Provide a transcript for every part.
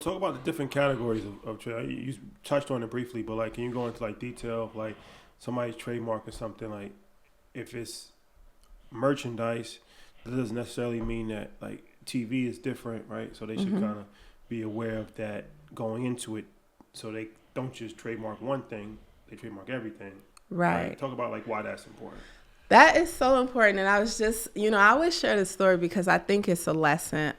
talk about the different categories of trade. You touched on it briefly, but like, can you go into like detail of like somebody's trademark or something? Like, if it's merchandise, that doesn't necessarily mean that like TV is different, right? So they should kind of be aware of that going into it, so they don't just trademark one thing; they trademark everything. Right. Talk about like why that's important. That is so important. And I was just, I always share this story because I think it's a lesson.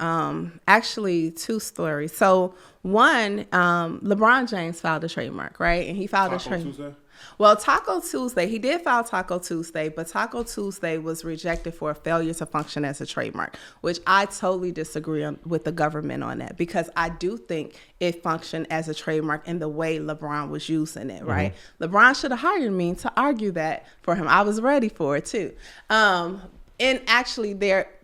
Actually, two stories. So one, LeBron James filed a trademark, right? And he filed a trademark. Well, Taco Tuesday, he did file Taco Tuesday, but Taco Tuesday was rejected for a failure to function as a trademark, which I totally disagree with the government on that, because I do think it functioned as a trademark in the way LeBron was using it, right? LeBron should have hired me to argue that for him. I was ready for it too. And actually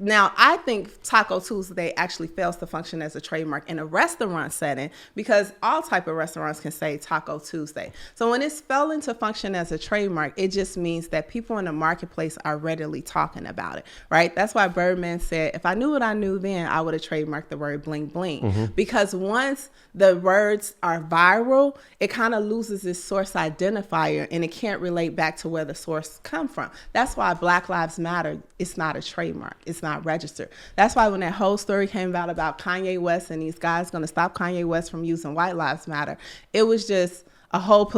now I think Taco Tuesday actually fails to function as a trademark in a restaurant setting, because all type of restaurants can say Taco Tuesday. So when it's failing to function as a trademark, it just means that people in the marketplace are readily talking about it, right? That's why Birdman said, if I knew what I knew then, I would have trademarked the word bling bling. Because once the words are viral, it kind of loses its source identifier and it can't relate back to where the source come from. That's why Black Lives Matter, it's not a trademark. It's not registered. That's why when that whole story came out about Kanye West and these guys going to stop Kanye West from using White Lives Matter, it was just a whole,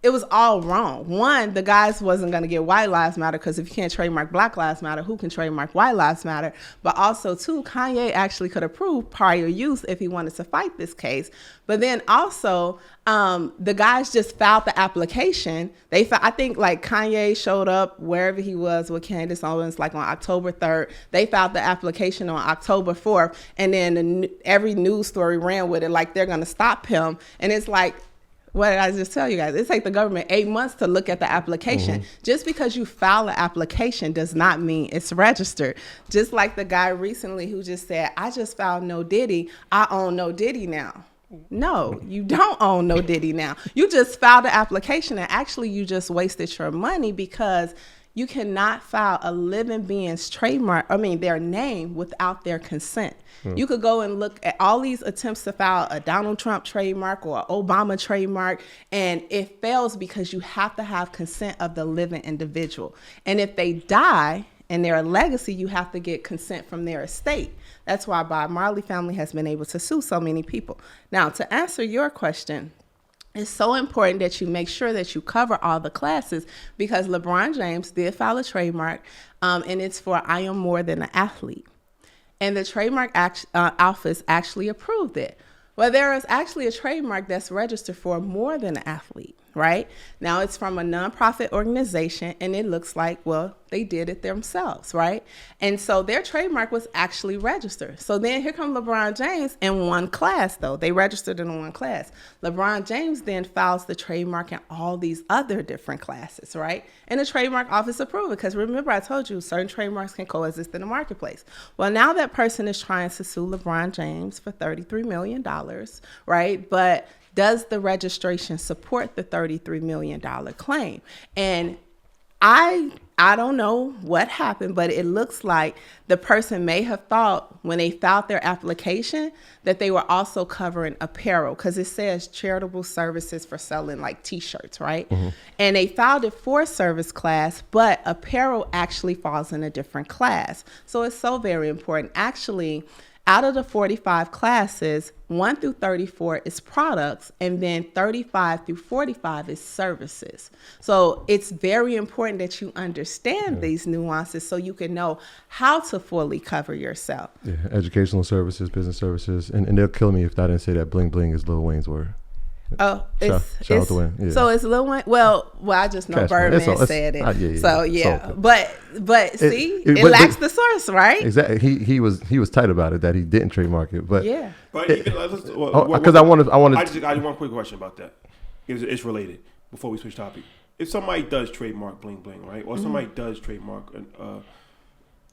it was all wrong. One, the guys wasn't going to get White Lives Matter, because if you can't trademark Black Lives Matter, who can trademark White Lives Matter? But also, too, Kanye actually could have proved prior use if he wanted to fight this case. But then also, the guys just filed the application. I think like Kanye showed up wherever he was with Candace Owens, like on October 3rd. They filed the application on October 4th. And then every news story ran with it, like they're going to stop him. And it's like, what did I just tell you guys? It takes the government 8 months to look at the application. Just because you file an application does not mean it's registered. Just like the guy recently who just said, I just filed No Diddy. I own No Diddy now. No, you don't own No Diddy now. You just filed the application, and actually you just wasted your money, because you cannot file a living being's their name without their consent. You could go and look at all these attempts to file a Donald Trump trademark or an Obama trademark, and it fails because you have to have consent of the living individual. And if they die and they're a legacy, you have to get consent from their estate. That's why Bob Marley family has been able to sue so many people. Now, to answer your question, it's so important that you make sure that you cover all the classes, because LeBron James did file a trademark, and it's for I am more than an athlete. And the trademark office actually approved it. Well, there is actually a trademark that's registered for more than an athlete, right? Now it's from a nonprofit organization, and it looks like, well, they did it themselves, right? And so their trademark was actually registered. So then here comes LeBron James in one class, though. They registered in one class. LeBron James then files the trademark in all these other different classes, right? And the trademark office approved it, because remember I told you certain trademarks can coexist in the marketplace. Well, now that person is trying to sue LeBron James for $33 million, right? But does the registration support the $33 million claim? And I don't know what happened, but it looks like the person may have thought when they filed their application that they were also covering apparel, because it says charitable services for selling like T-shirts, right? And they filed it for service class, but apparel actually falls in a different class. So it's so very important. Actually, out of the 45 classes, 1 through 34 is products, and then 35 through 45 is services. So it's very important that you understand these nuances so you can know how to fully cover yourself. Yeah, educational services, business services, and they'll kill me if I didn't say that bling bling is Lil Wayne's word. Oh, shout out to Wayne. Yeah. So it's Lil Wayne. Well, I just know Birdman said it. So yeah, but see, it lacks the source, right? Exactly. He was tight about it that he didn't trademark it, but yeah. But because I wanted. I just one quick question about that. It's related. Before we switch topic, if somebody does trademark bling bling, right, or somebody does trademark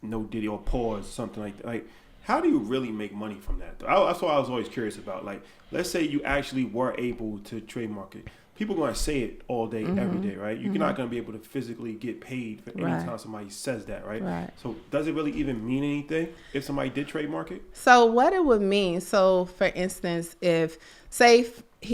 No Diddy or pause something like that, like, how do you really make money from that? That's what I was always curious about. Like, let's say you actually were able to trademark it. people are going to say it all day, every day, right? You're not going to be able to physically get paid for any Right. time somebody says that, right? Right. So does it really even mean anything if somebody did trademark it? So what it would mean, so for instance, if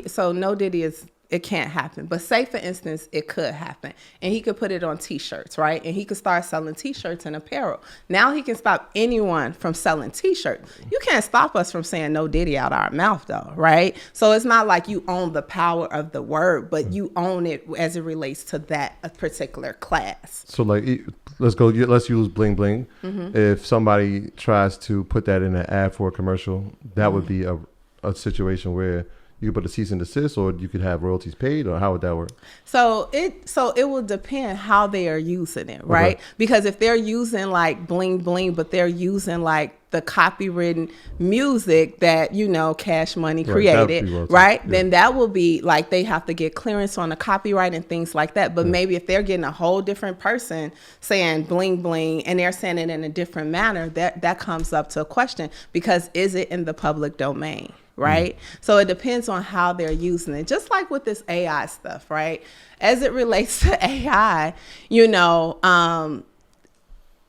so no Diddy is, it can't happen, but say for instance it could happen, and he could put it on t-shirts, right? And he could start selling t-shirts and apparel. Now he can stop anyone from selling t-shirts. You can't stop us from saying no Diddy out our mouth though, right? So it's not like you own the power of the word, but you own it as it relates to that particular class. So like, let's use bling bling. If somebody tries to put that in an ad for a commercial, that would be a situation where you could put a cease and desist, or you could have royalties paid, or how would that work? So it will depend how they are using it, right? Okay. Because if they're using like bling bling, but they're using like the copywritten music that, you know, Cash Money created, right? Yeah. Then that will be like, they have to get clearance on the copyright and things like that. But maybe if they're getting a whole different person saying bling bling and they're saying it in a different manner, that comes up to a question, because is it in the public domain? Right. So it depends on how they're using it. Just like with this AI stuff, right? As it relates to AI, you know,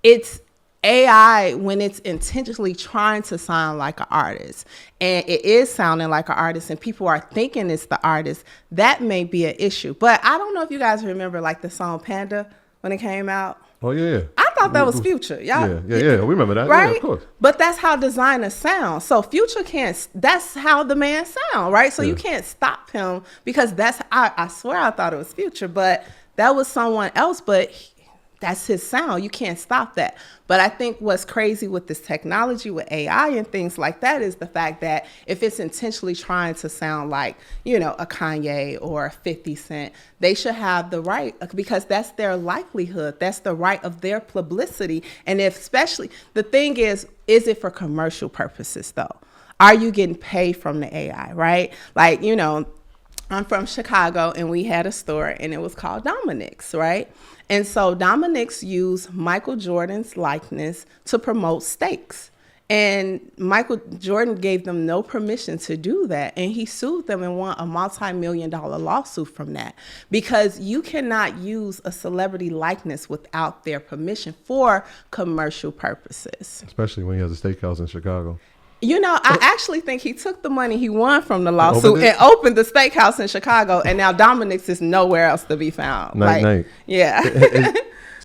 it's AI when it's intentionally trying to sound like an artist, and it is sounding like an artist and people are thinking it's the artist, that may be an issue. But I don't know if you guys remember like the song Panda when it came out. Oh yeah. I thought that was Future. Y'all, yeah. We remember that. Right? Yeah, of course. But that's how designers sound. So Future can't, that's how the man sound, right? So you can't stop him, because I swear I thought it was Future, but that was someone else, but that's his sound. You can't stop that. But I think what's crazy with this technology, with AI and things like that, is the fact that if it's intentionally trying to sound like, you know, a Kanye or a 50 Cent, they should have the right, because that's their livelihood. That's the right of their publicity. And if, especially, the thing is it for commercial purposes though? Are you getting paid from the AI, right? Like, you know, I'm from Chicago and we had a store and it was called Dominic's, right? And so Dominic's used Michael Jordan's likeness to promote steaks. And Michael Jordan gave them no permission to do that. And he sued them and won a multi-million-dollar lawsuit from that, because you cannot use a celebrity likeness without their permission for commercial purposes. Especially when he has a steakhouse in Chicago. You know, I actually think he took the money he won from the lawsuit and opened the steakhouse in Chicago, and now Dominic's is nowhere else to be found. Night. Yeah.